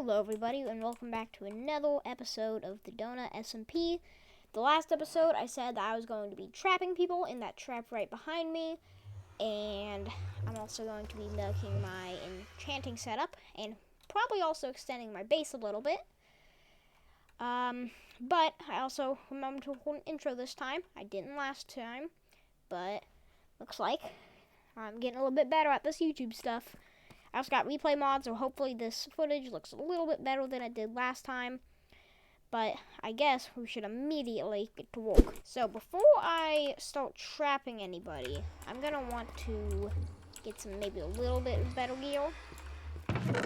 Hello everybody and welcome back to another episode of the donutSMP. The last episode I said that I was going to be trapping people in that trap right behind me, and I'm also going to be making my enchanting setup and probably also extending my base a little bit. But I also remembered to hold an intro this time. I didn't last time, but looks like I'm getting a little bit better at this YouTube stuff. I also got replay mods, so hopefully this footage looks a little bit better than it did last time. But I guess we should immediately get to work. So before I start trapping anybody, I'm going to want to get some maybe a little bit better gear.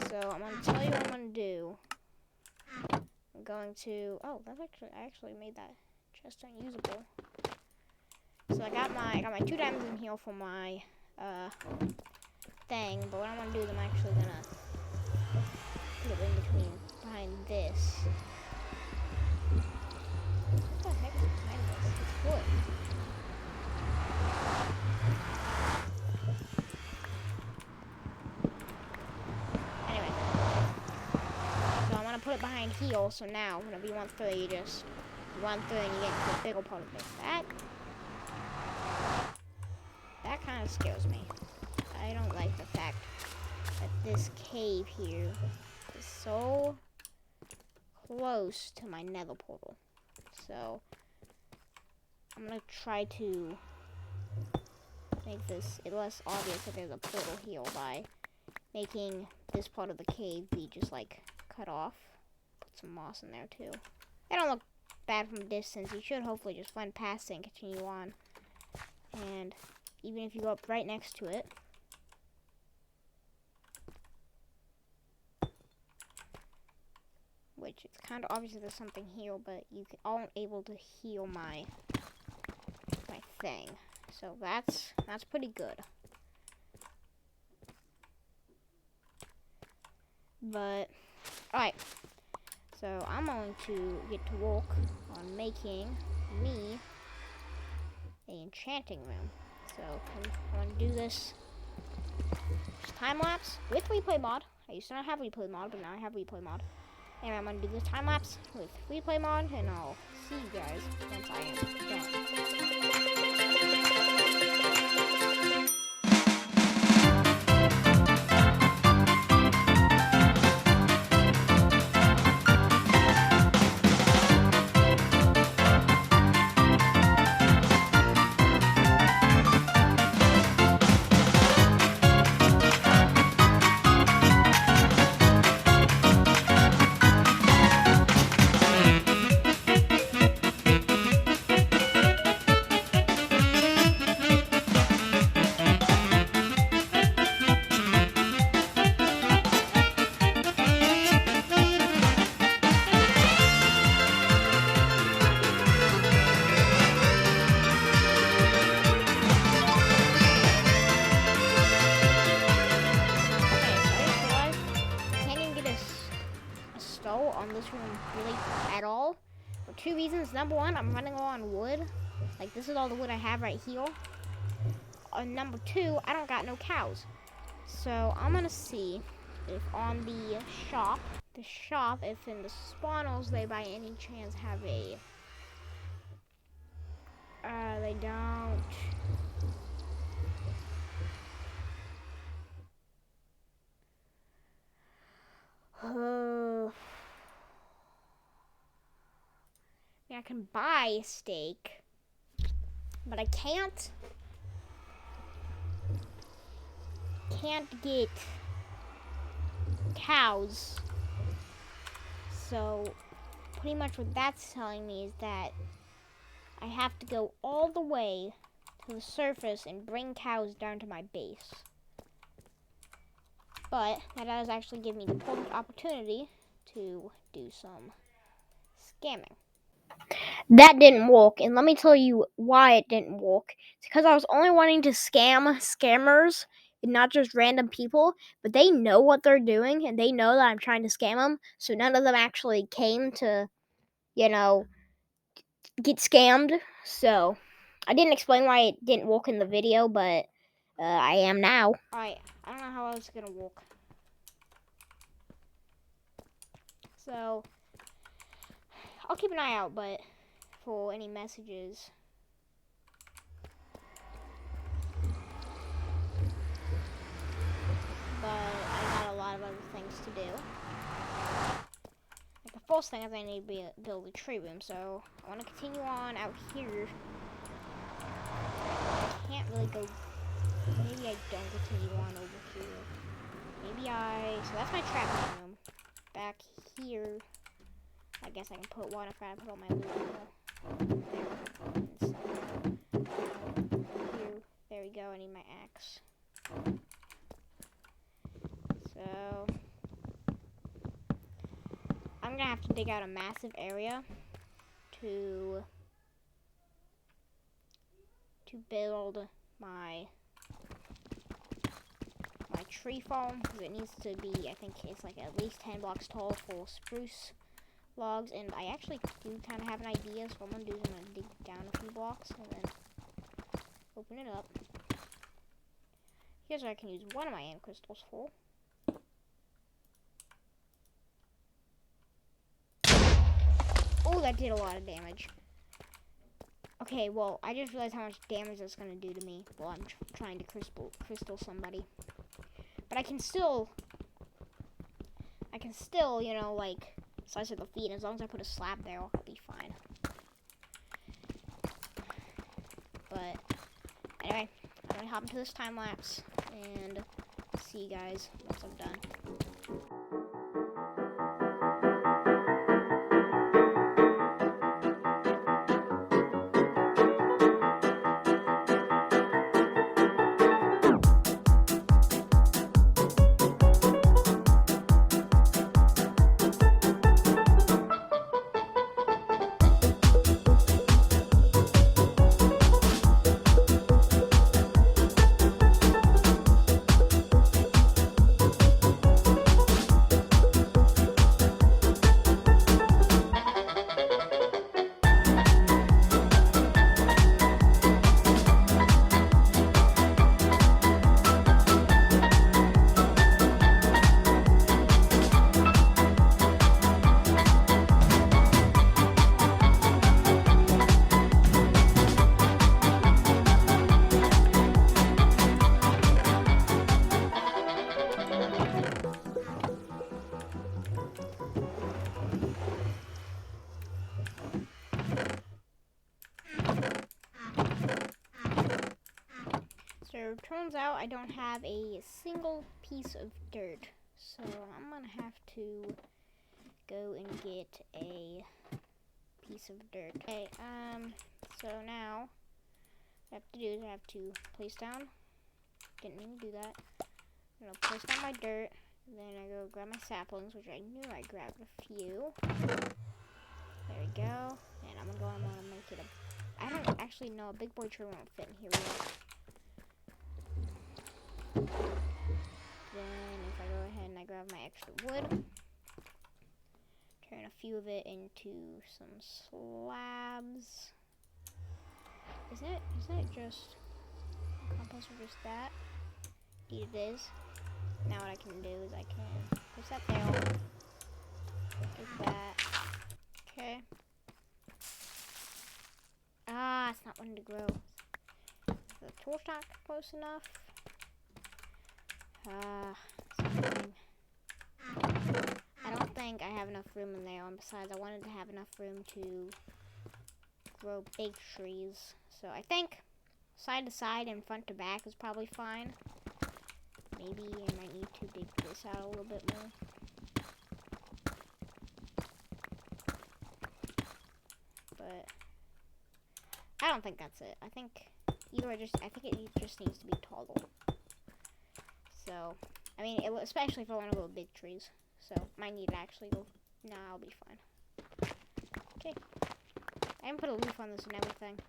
So I'm going to tell you what I'm going to do. I'm going to... Oh, I actually made that chest unusable. So I got my 2 diamonds in here for my... thing, but what I'm gonna do is I'm actually gonna put it behind this. What the heck is behind this? It's wood. Anyway, so I'm gonna put it behind here. So now, whenever you want through, you just run through and you get to the bigger part of it. That kind of scares me. I don't like the fact that this cave here is so close to my nether portal. So I'm gonna try to make this less obvious that there's a portal here by making this part of the cave be just like cut off. Put some moss in there too. They don't look bad from a distance. You should hopefully just run past it and continue on. And even if you go up right next to it, which it's kind of obvious there's something here, but you aren't able to heal my thing. So that's pretty good. But alright, so I'm going to get to work on making me an enchanting room. So I'm going to do this time lapse with replay mod. I used to not have replay mod, but now I have replay mod. And I'm going to do this time lapse with replay mod, and I'll see you guys once I am on this room really at all for 2 reasons. Number one, I'm running low on wood. Like, this is all the wood I have right here. Number two, I don't got no cows. So I'm gonna see if on the shop, if in the spawners they by any chance have a they don't. I can buy steak, but I can't get cows. So pretty much what that's telling me is that I have to go all the way to the surface and bring cows down to my base. But that does actually give me the perfect opportunity to do some scamming. That didn't work, and let me tell you why it didn't work. It's because I was only wanting to scam scammers and not just random people, but they know what they're doing, and they know that I'm trying to scam them, so none of them actually came to, get scammed. So I didn't explain why it didn't work in the video, but I am now. Alright, I don't know how else it's gonna work. So I'll keep an eye out, but for any messages. But I got a lot of other things to do. Like the first thing is I need to build a tree room, so I want to continue on out here. I can't really go. Maybe I don't continue on over here. Maybe so that's my trapping room. Back here, I guess I can put one if I put all my loot. Here, there we go. I need my axe. So I'm gonna have to dig out a massive area to build my tree farm, because it needs to be, I think it's like at least 10 blocks tall for spruce logs, and I actually do kind of have an idea, so what I'm gonna do is I'm gonna dig down a few blocks and then open it up. Here's where I can use one of my ant crystals for. Oh, that did a lot of damage. Okay, well, I just realized how much damage that's gonna do to me while I'm trying to crystal somebody. But I can still, you know, like, slice at the feet. As long as I put a slab there, I'll be fine. But anyway, I'm gonna hop into this time lapse and see you guys once I'm done. So turns out I don't have a single piece of dirt, so I'm gonna have to go and get a piece of dirt. Okay, so now what I have to do is I have to place down, didn't mean to do that, I'm gonna place down my dirt, then I go grab my saplings, which I knew I grabbed a few. There we go, and I'm gonna make it I don't actually know, a big boy tree won't fit in here yet. Then if I go ahead and I grab my extra wood, turn a few of it into some slabs. Isn't it just compost or just that? Indeed it is. Now what I can do is I can push that there. Like that. Okay. Ah, it's not wanting to grow. The torch not close enough. I don't think I have enough room in there, and besides I wanted to have enough room to grow big trees. So I think side to side and front to back is probably fine. Maybe I might need to dig this out a little bit more. But I don't think that's it. I think it just needs to be taller. So, I mean, especially if I want to go big trees. So, might need to actually go. Nah, I'll be fine. Okay. I haven't put a roof on this and everything.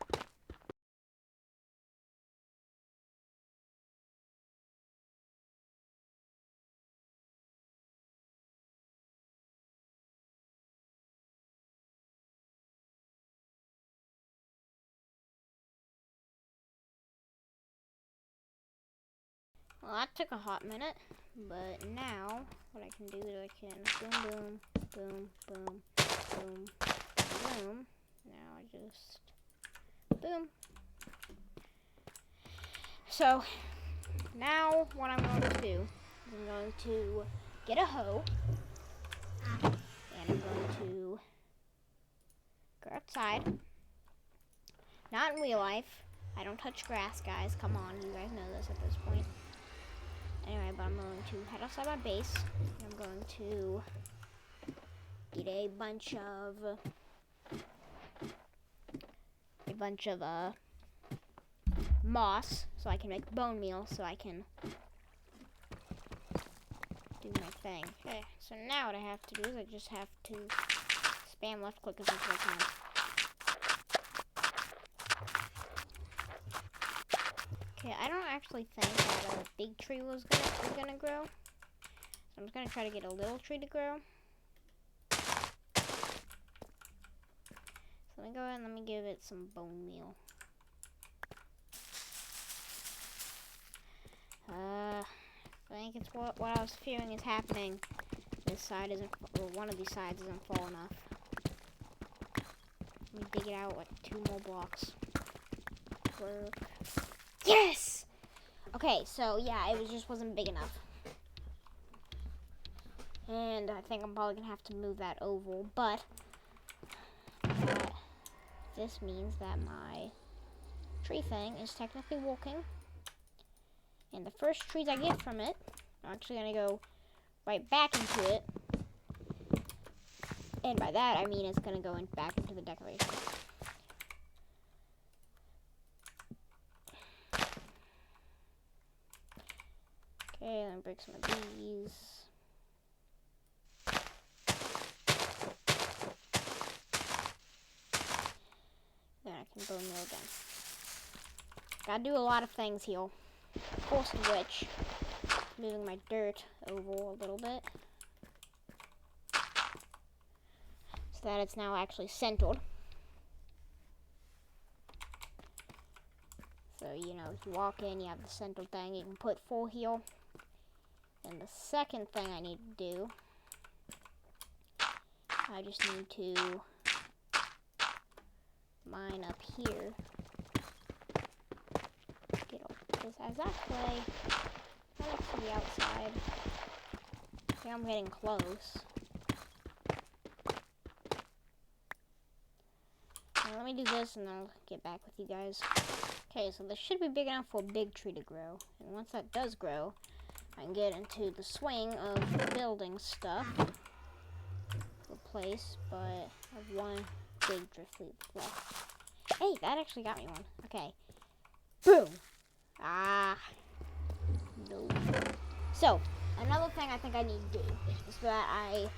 Well, that took a hot minute, but now what I can do is I can boom boom boom, boom, boom, boom. Now I just boom. So now what I'm going to do is I'm going to get a hoe and I'm going to go outside. Not in real life. I don't touch grass, guys. Come on, you guys know this at this point. Anyway, but I'm going to head outside my base. And I'm going to eat a bunch of moss so I can make bone meal so I can do my thing. Okay, so now what I have to do is I just have to spam left click as much as I can. Okay, I don't actually think that a big tree was gonna grow. So I'm just gonna try to get a little tree to grow. So let me go ahead and let me give it some bone meal. I think it's what I was fearing is happening. This side isn't, or one of these sides isn't full enough. Let me dig it out like 2 more blocks. Work. Yes! Okay, so yeah, it just wasn't big enough. And I think I'm probably gonna have to move that oval, but this means that my tree thing is technically working. And the first trees I get from it are actually gonna go right back into it. And by that, I mean it's gonna go back into the decoration. Okay, then break some of these. Then I can bone meal again. Gotta do a lot of things here. First of which, moving my dirt oval a little bit. So that it's now actually centered. So, you know, if you walk in, you have the centered thing. You can put 4 here. And the second thing I need to do, I just need to mine up here. Get all this as that way. Right next to the outside. Okay, I'm getting close. Now, let me do this and then I'll get back with you guys. Okay, so this should be big enough for a big tree to grow. And once that does grow, I can get into the swing of building stuff. Replace, but I have 1 big drift leaf left. Hey, that actually got me one. Okay. Boom! Ah. No. So, another thing I think I need to do is that I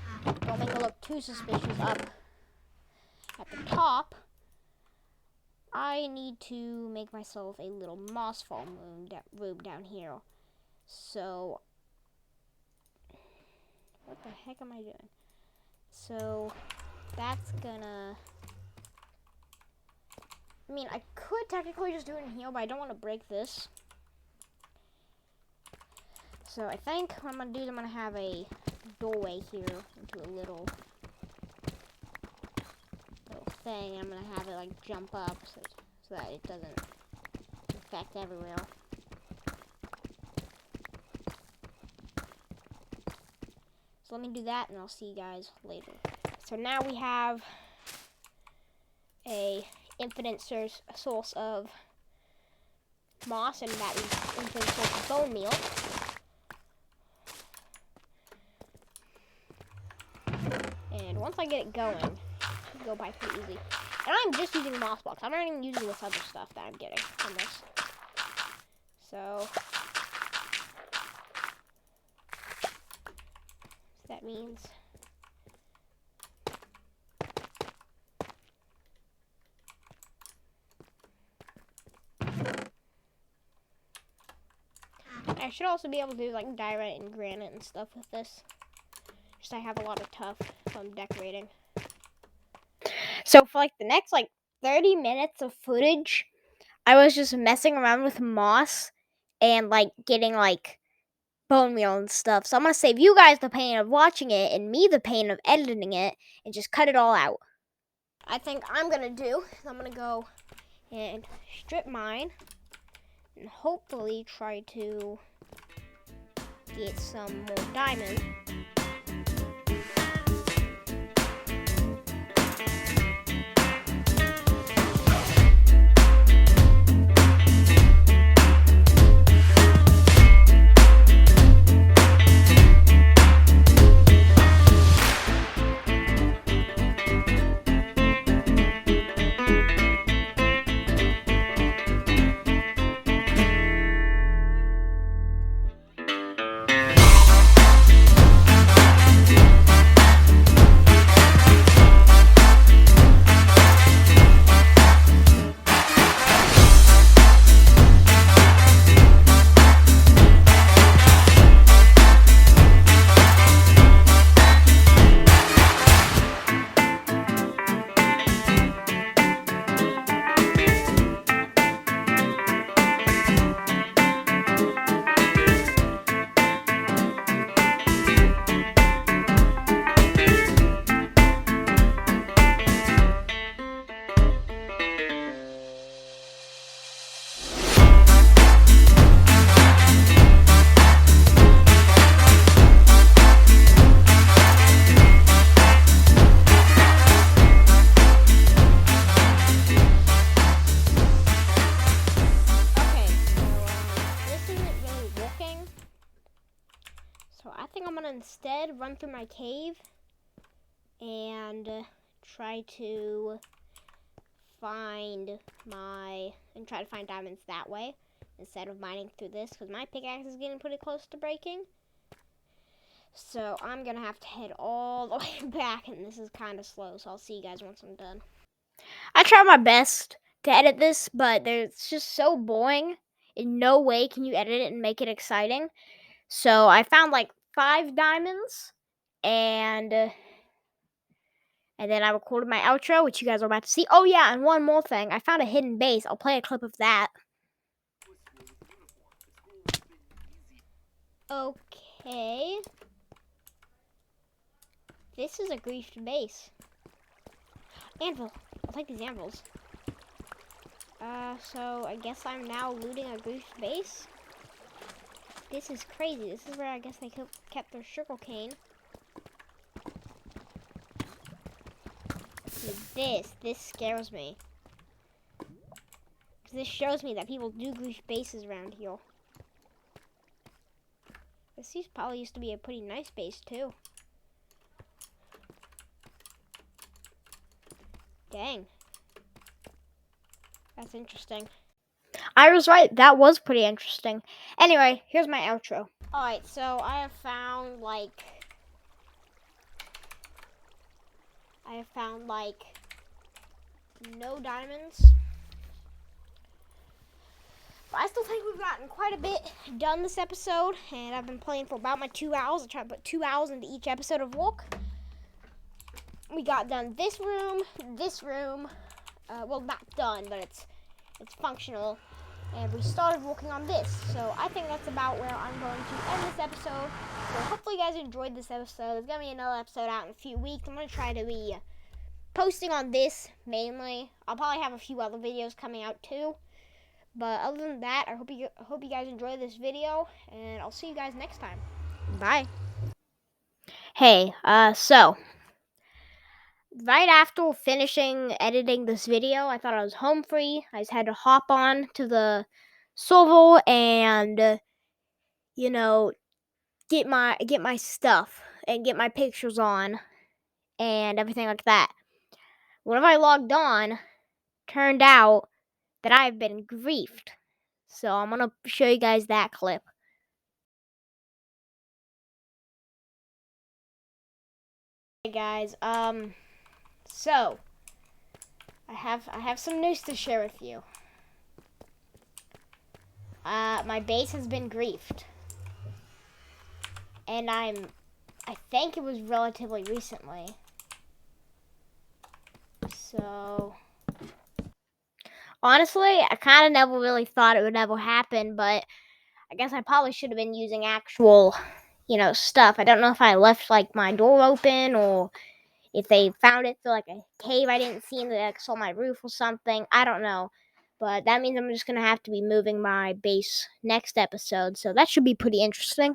don't make it look too suspicious up at the top. I need to make myself a little moss farm room down here. So, what the heck am I doing? So, that's gonna... I mean, I could technically just do it in here, but I don't want to break this. So, I think what I'm gonna do is I'm gonna have a doorway here into a little thing. I'm gonna have it like jump up so that it doesn't affect everywhere. So let me do that and I'll see you guys later. So now we have a infinite source of moss and that is infinite source of bone meal. And once I get it going, it'll go by pretty easy. And I'm just using the moss blocks. I'm not even using this other stuff that I'm getting from this. So that means I should also be able to do like diorite and granite and stuff with this. Just I have a lot of tuff from decorating. So for like the next like 30 minutes of footage, I was just messing around with moss and like getting like bone meal and stuff. So I'm going to save you guys the pain of watching it and me the pain of editing it and just cut it all out. I think I'm going to do, I'm going to go and strip mine and hopefully try to get some more diamond. So I think I'm gonna instead run through my cave and try to find diamonds that way instead of mining through this, because my pickaxe is getting pretty close to breaking. So I'm gonna have to head all the way back, and this is kind of slow, so I'll see you guys once I'm done. I tried my best to edit this, but it's just so boring. In no way can you edit it and make it exciting. So I found like 5 diamonds, and then I recorded my outro, which you guys are about to see. Oh yeah, and one more thing. I found a hidden base. I'll play a clip of that. Okay. This is a griefed base. Anvil. I'll take these anvils. So I guess I'm now looting a griefed base. This is crazy. This is where I guess they kept their sugarcane. This scares me. This shows me that people do griefed bases around here. This probably used to be a pretty nice base too. Dang. That's interesting. I was right. That was pretty interesting. Anyway, here's my outro. Alright, so I have found like no diamonds. But I still think we've gotten quite a bit done this episode, and I've been playing for about my 2 hours. I try to put 2 hours into each episode of Walk. We got done this room. Well, not done, but it's functional. And we started working on this. So I think that's about where I'm going to end this episode. So hopefully you guys enjoyed this episode. There's going to be another episode out in a few weeks. I'm going to try to be posting on this mainly. I'll probably have a few other videos coming out too. But other than that, I hope you guys enjoyed this video, and I'll see you guys next time. Bye. Hey, so right after finishing editing this video, I thought I was home free. I just had to hop on to the server and get my stuff and get my pictures on and everything like that. Whenever I logged on, turned out that I've been griefed. So I'm gonna show you guys that clip. Hey guys, so I have some news to share with you. My base has been griefed, and I think it was relatively recently. So honestly, I kind of never really thought it would ever happen, but I guess I probably should have been using actual, stuff. I don't know if I left like my door open or if they found it through like a cave I didn't see and they like, saw my roof or something. I don't know. But that means I'm just going to have to be moving my base next episode. So that should be pretty interesting.